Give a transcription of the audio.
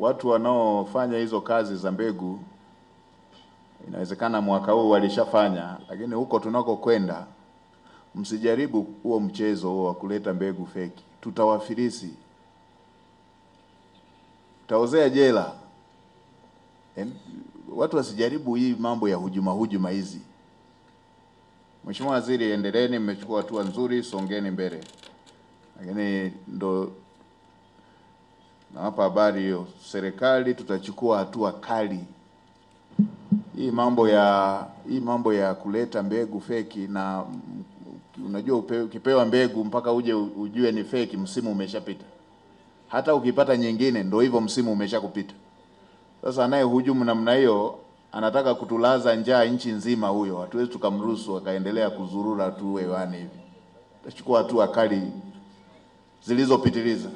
watu wanaofanya hizo kazi za mbegu inawezekana mwaka huu walishafanya, lakini huko tunako kwenda msijaribu huo mchezo huo wa kuleta mbegu feki. Tutawafilisi, taozea jela. Watu wasijaribu hii mambo ya hujuma hizi. Mheshimiwa Waziri, endeleeni, mmechukua hatua nzuri, songeni mbele. Lakini ndo nawapa habari hiyo, serikali tutachukua hatua kali. Hii mambo ya kuleta mbegu feki, na unajua ukipewa mbegu mpaka uje ujue ni feki, msimu umeshapita. Hata ukipata nyingine ndio hivyo, msimu umeshakupita. Sasa anaye hujumu namna hiyo anataka kutulaza njaa nchi nzima, huyo hatuwezi tukamruhusu akaendelea kuzurura tu hewani hivi. Tutachukua hatua kali zilizopitiliza.